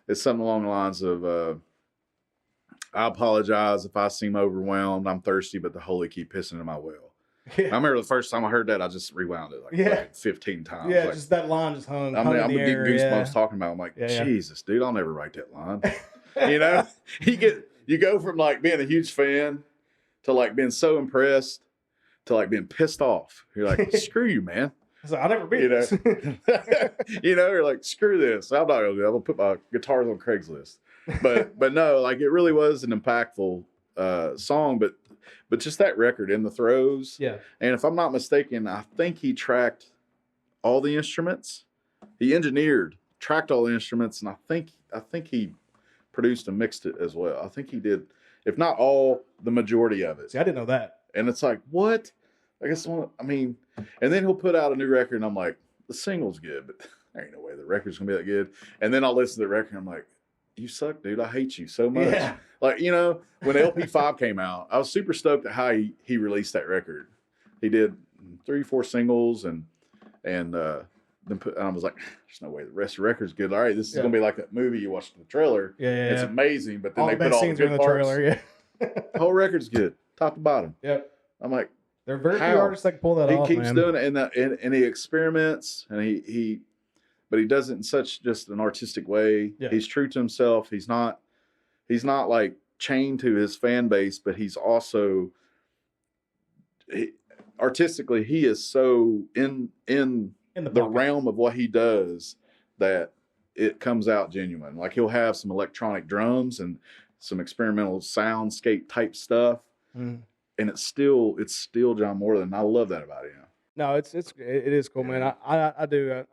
it's something along the lines of I apologize if I seem overwhelmed. I'm thirsty, but the holy keep pissing in my well. Yeah. I remember the first time I heard that, I just rewound it like 15 times. Yeah, just that line just hung. I'm getting goosebumps talking about it. I'm like, Jesus, dude, I'll never write that line. You know, you go from like being a huge fan to like being so impressed to like being pissed off. You're like, screw you, man. So I'll never beat You know, this. you're like, screw this. I'm not gonna do it. I'm gonna put my guitars on Craigslist. But no, like it really was an impactful song. But just that record, In the Throes. Yeah. And if I'm not mistaken, I think he tracked all the instruments. He tracked all the instruments, and I think he produced and mixed it as well. I think he did, if not all, the majority of it. See, I didn't know that. And it's like, what? I guess, I mean, and then he'll put out a new record, and I'm like, the single's good, but there ain't no way the record's gonna be that good. And then I'll listen to the record, and I'm like, you suck, dude. I hate you so much. Yeah. Like, you know, when LP5 came out, I was super stoked at how he released that record. He did 3-4 singles, and then I was like, there's no way the rest of the record's good. All right, this is gonna be like that movie you watched in the trailer. Yeah. It's amazing, but then All they the put best all the scenes are good in the parts. trailer. Yeah. The whole record's good, top to bottom. Yep. I'm like, There are very few How? artists that can pull that he off, keeps man. doing it, and he experiments, and but he does it in such just an artistic way. Yeah. He's true to himself. He's not like chained to his fan base, but he's also artistically he is so in In the the pocket. realm of what he does that it comes out genuine. Like he'll have some electronic drums and some experimental soundscape type stuff, Mhm. and it's still John Moreland. I love that about him. No, it is cool, man. I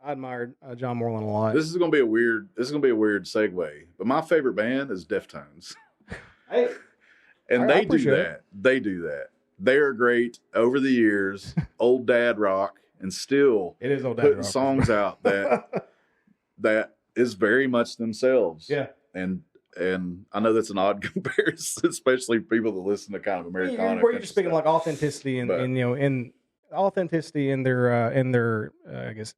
admire John Moreland a lot. This is gonna be a weird segue, but my favorite band is Deftones, Hey, and I they do appreciate that. it. They do that. They are great over the years, old dad rock, and still it is old dad putting rock. songs out that is very much themselves. Yeah. And I know that's an odd comparison, especially people that listen to kind of Americana. Where you're just speaking like authenticity and you know, in authenticity in their I guess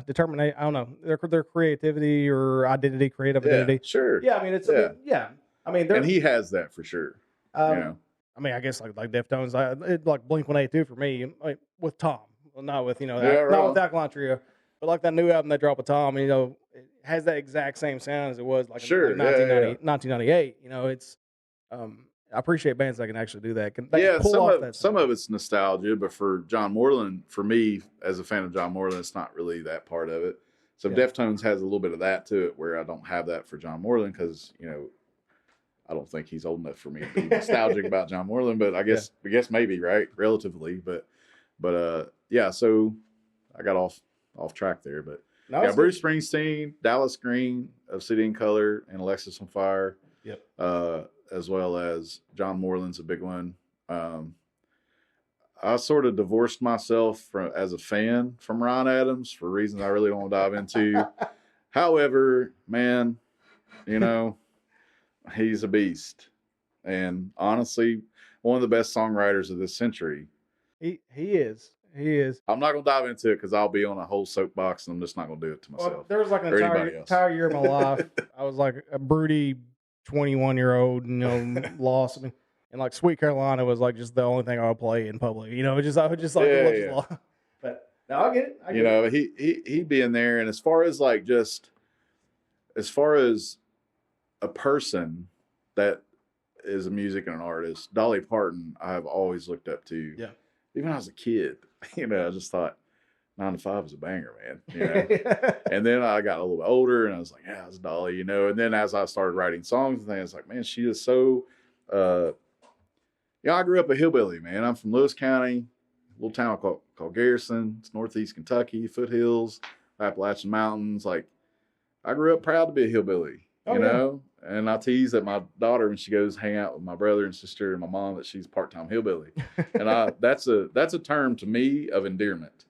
determination. I don't know, their creativity or identity, creative identity. Sure. Yeah, I mean it's I mean, and he has that for sure. You know. I mean, I guess like Deftones, like Blink-182 for me, like with Tom, well, not with Yeah, not right. with the Alkaline Trio, but like that new album they dropped with Tom, you know, it has that exact same sound as it was like Sure, in yeah, 1998. You know, it's I appreciate bands that can actually do that. Can pull off that some sound. of it's nostalgia, but for John Moreland, for me as a fan of John Moreland, it's not really that part of it. So Yeah. Deftones has a little bit of that to it, where I don't have that for John Moreland because I don't think he's old enough for me to be nostalgic about John Moreland, but I guess maybe, right, relatively, but yeah. So I got off track there, but No, yeah, it's Bruce Springsteen, Dallas Green of City and Color, and Alexis on Fire. Yep. As well as John Moreland's a big one. I sort of divorced myself as a fan from Ryan Adams for reasons I really don't want to dive into. However, man, he's a beast. And honestly, one of the best songwriters of this century. He is. I'm not going to dive into it because I'll be on a whole soapbox and I'm just not going to do it to myself. Well, there was like an or anybody else. entire year of my life. I was like a broody 21-year-old, lost. I mean, and like Sweet Carolina was like just the only thing I would play in public. I would just like, Yeah. But no, I get it. He'd be in there. And as far as a person that is a music and an artist, Dolly Parton, I've always looked up to. Yeah. Even when I was a kid, I just thought 9 to 5 was a banger, man. And then I got a little bit older and I was like, yeah, it's Dolly, And then as I started writing songs and things, I was like, man, she is so, I grew up a hillbilly, man. I'm from Lewis County, a little town called Garrison. It's northeast Kentucky, foothills, Appalachian Mountains. Like, I grew up proud to be a hillbilly, you know? And I tease at my daughter when she goes hang out with my brother and sister and my mom that she's part-time hillbilly. And that's a term to me of endearment.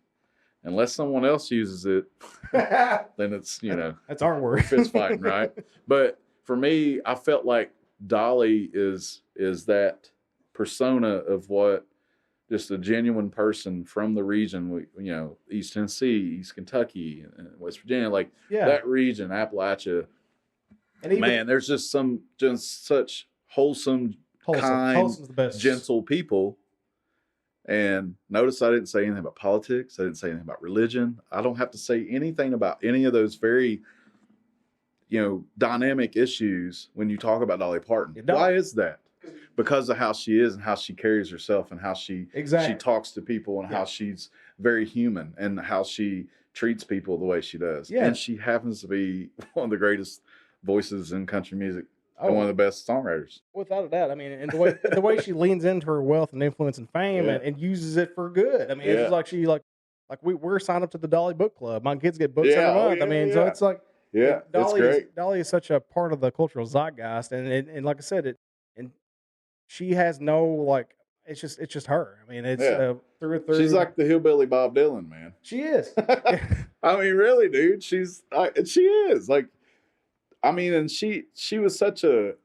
Unless someone else uses it, then it's, that's our word. fist fighting, right? But for me, I felt like Dolly is that persona of what just a genuine person from the region, East Tennessee, East Kentucky, and West Virginia, like that region, Appalachia. And even, man, there's just such wholesome, kind, the best. gentle people. And notice I didn't say anything about politics. I didn't say anything about religion. I don't have to say anything about any of those very, dynamic issues when you talk about Dolly Parton. Why is that? because of how she is and how she carries herself and how she talks to people and how she's very human and how she treats people the way she does. Yeah. And she happens to be one of the greatest voices in country music. And one of the best songwriters. Without a doubt. I mean, and the way she leans into her wealth and influence and fame and uses it for good. I mean, it's like we're signed up to the Dolly Book Club. My kids get books every month. I mean, so it's like Dolly is such a part of the cultural zeitgeist, and like I said, and she has no like. It's just her. I mean, it's through and through. She's like the hillbilly Bob Dylan, man. She is. I mean, really, dude. She is like. I mean, and she was such a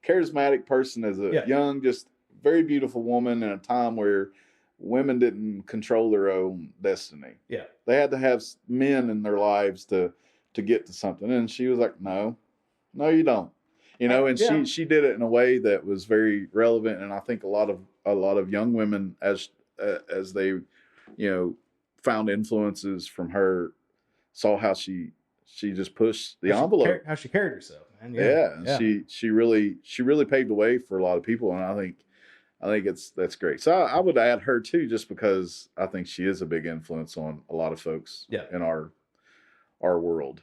charismatic person as a young, just very beautiful woman in a time where women didn't control their own destiny. Yeah, they had to have men in their lives to get to something, and she was like, "No, you don't." You know, and she did it in a way that was very relevant, and I think a lot of young women as they, found influences from her, saw how she just pushed the envelope. How she carried herself, man. And she really paved the way for a lot of people, and I think that's great. So I would add her too, just because I think she is a big influence on a lot of folks in our world.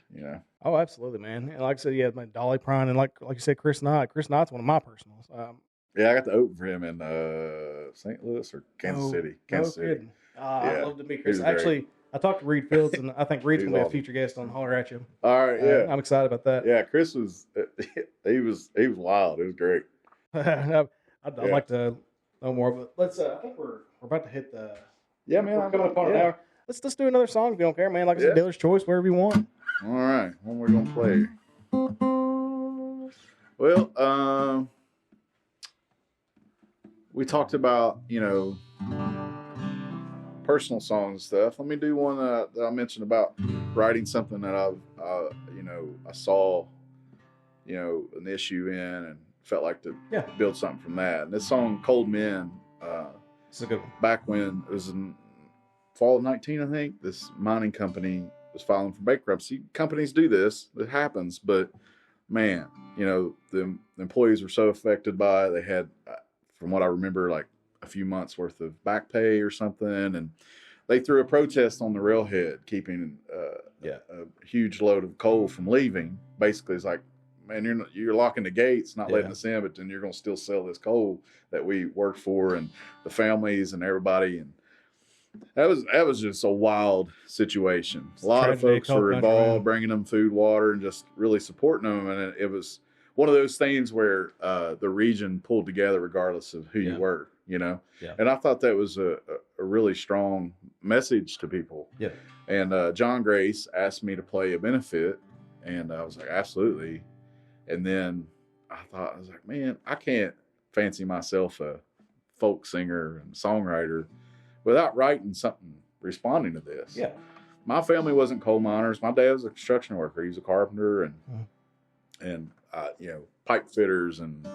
Oh, absolutely, man. And like I said, like Dolly Prine, and like you said, Chris Knott. Chris Knott's one of my personals. I got to open for him in St. Louis or Kansas City. Kansas City. I'd love to meet Chris. Actually. I talked to Reed Fields, and I think Reed's going to be a future guest on Hollerachia. All right, I'm excited about that. Yeah, Chris was he was wild. It was great. I'd like to know more, but let's. I think we're about to hit the. Yeah, man. We're coming up on an hour. Let's do another song if you don't care, man. Like I said, dealer's choice, whatever you want. All right, what we're gonna play? Well, we talked about personal songs and stuff. Let me do one that I mentioned about writing something that I saw, an issue in and felt like to build something from that. And this song, Cold Men, it's a good one. Back when it was in fall of 19, I think, this mining company was filing for bankruptcy. Companies do this. It happens. But, man, the employees were so affected by it. They had, from what I remember, like, a few months worth of back pay or something, and they threw a protest on the railhead, keeping a huge load of coal from leaving. Basically, it's like, man, you're locking the gates, not letting us in, but then you're going to still sell this coal that we worked for, and the families and everybody, and that was just a wild situation. A lot of folks were involved, bringing them food, water, and just really supporting them, and it was one of those things where the region pulled together regardless of who you were. And I thought that was a really strong message to people. Yeah. And John Grace asked me to play a benefit, and I was like, absolutely. And then I was like, man, I can't fancy myself a folk singer and songwriter without writing something responding to this. Yeah. My family wasn't coal miners. My dad was a construction worker. He was a carpenter and pipe fitters and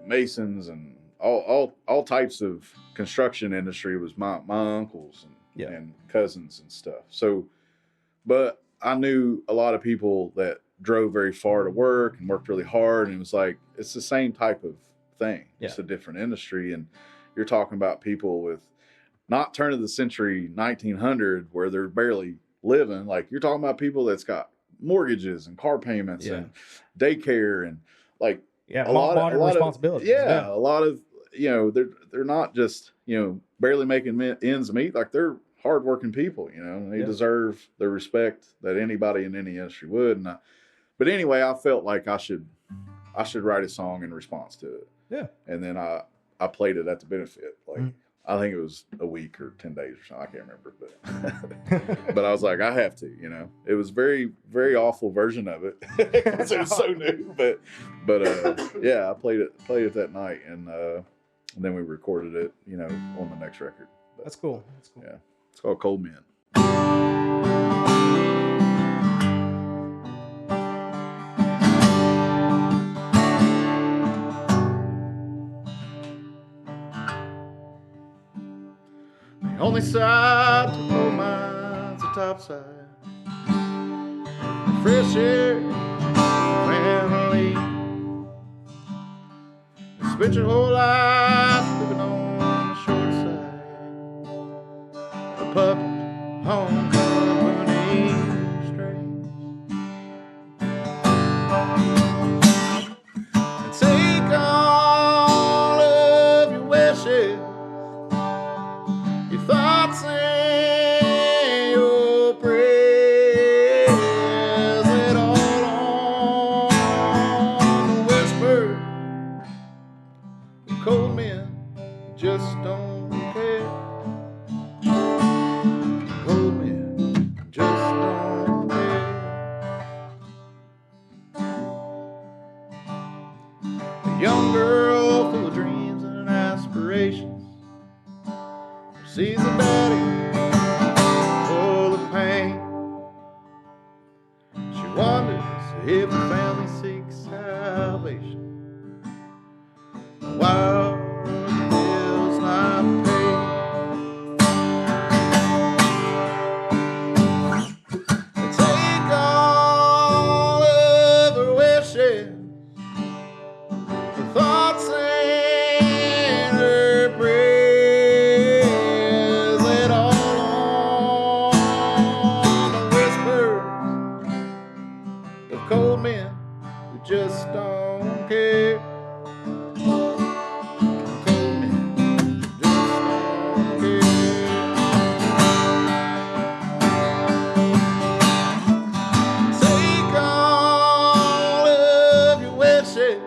masons and all types of construction industry was my uncles and cousins and stuff. So, but I knew a lot of people that drove very far to work and worked really hard, and it was like, it's the same type of thing. Yeah. It's a different industry, and you're talking about people with not turn of the century 1900 where they're barely living. Like, you're talking about people that's got mortgages and car payments and daycare and like a lot of responsibilities. A lot of they're not just barely making ends meet. Like, they're hardworking people, and they deserve the respect that anybody in any industry would. But anyway, I felt like I should write a song in response to it. Yeah. And then I played it at the benefit. Like, I think it was a week or 10 days or something. I can't remember, but but I was like, I have to. It was very, very awful version of it because it was so new. But I played it that night, and then we recorded it, on the next record. But, That's cool. Yeah, it's called Cold Men. Only side to coal mines, the top side. Fresh air, family. spent your whole life living on the short side. A puppet home company strings. And take all of your wishes, your thoughts and your prayers, let all on the whisper of cold men just don't care. Cold men just don't care. A young girl full of dreams and aspirations sees a daddy full of pain. She wonders if the family seeks salvation. While the bill's not paid, take all of her wishes, her thoughts and her prayers, let all on the whispers of cold men who just don't care. Cold men just don't care. Take all of your wishes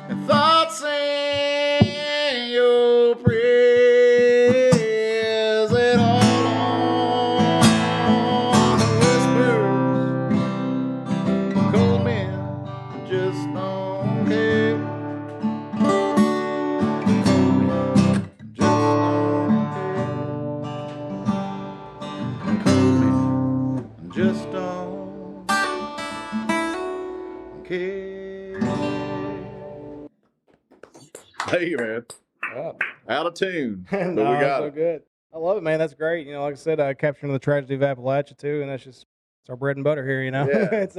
and thoughts and your prayers, let all on the whispers of cold men who just don't care. Cold men just don't care. Cold men just don't care. Thank you, man. Yeah. Out of tune, but No, we got so it. good. I love it, man. That's great. You know, like I said, capturing the tragedy of Appalachia too, and it's our bread and butter here. You know, Yeah. it's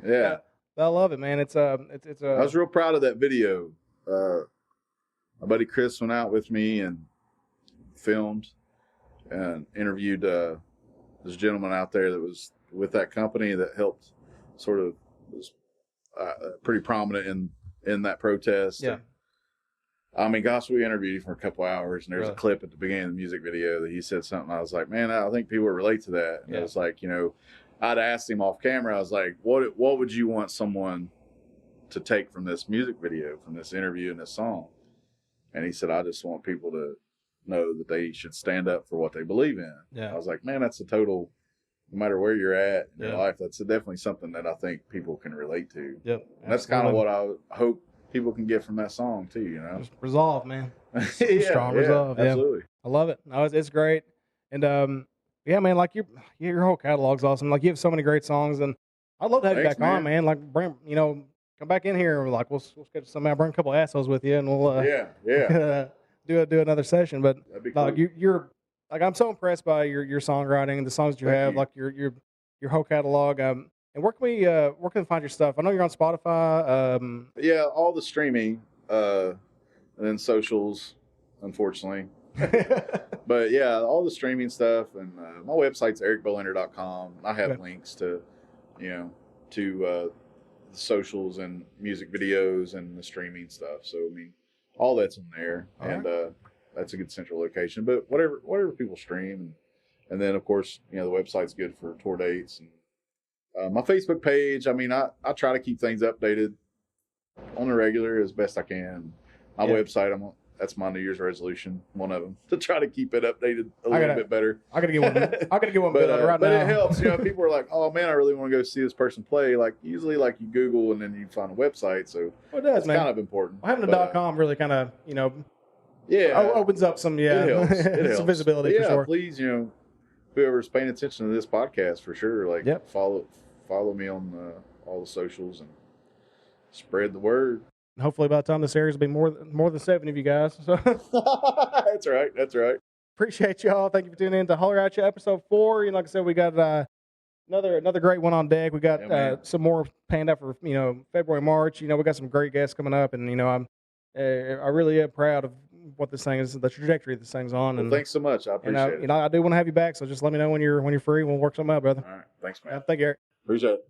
Yeah, I love it, man. It's I was real proud of that video. My buddy Chris went out with me and filmed and interviewed this gentleman out there that was with that company that helped, sort of was pretty prominent in that protest. Yeah. I mean, gosh, we interviewed him for a couple hours, and there's Really? a clip at the beginning of the music video that he said something. I was like, man, I think people relate to that. And Yeah. it was like, you know, I'd asked him off camera. I was like, what would you want someone to take from this music video, from this interview and this song? And he said, I just want people to know that they should stand up for what they believe in. Yeah. I was like, man, that's a total, no matter where you're at in Yeah. your life, that's definitely something that I think people can relate to. Yep. And that's kind of what I hope people can get from that song too, you know? Just resolve, man. Yeah, Strong resolve. Yeah. absolutely. I love it. No, it's great. And yeah, man, like your whole catalog's awesome. Like you have so many great songs, and I'd love to have you Thanks, back on, man. Like bring, come back in here. And like we'll schedule something out, bring a couple assholes with you, and we'll Yeah. do another session. But That'd be cool. like you're like I'm so impressed by your songwriting and the songs that you Thank have, you. like your whole catalog. And where can we find your stuff? I know you're on Spotify. Yeah, all the streaming, and then socials, unfortunately. But yeah, all the streaming stuff, and my website's ericbolander.com. I have Okay. links to, the socials and music videos and the streaming stuff. So I mean, all that's on there, All and that's a good central location. But whatever people stream, and then of course, the website's good for tour dates and my Facebook page. I mean, I try to keep things updated on the regular as best I can. My Yeah. website, that's my New Year's resolution, one of them, to try to keep it updated a little bit better. I gotta get one. But, built right but now. it helps. People are like, "Oh man, I really want to go see this person play." Like usually, like you Google and then you find a website, so Well, it does, it's man. kind of important. Having a But, .com really kind of yeah, opens up some it helps. It helps. some visibility But for sure. Please, whoever's paying attention to this podcast for sure, like Yep. follow me on all the socials and spread the word. And hopefully by the time this airs, will be more than 7 of you guys. So That's right. appreciate y'all. Thank you for tuning in to Hollerachia episode 4. Like I said, we got Another great one on deck. We got some more planned out for February, March. We got some great guests coming up, and I really am proud of what this thing is, the trajectory this thing's on. Well, and thanks so much. I appreciate it. I do want to have you back, so just let me know when you're free. We'll work something out, brother. All right, thanks, man. Thank you, Eric. Appreciate it.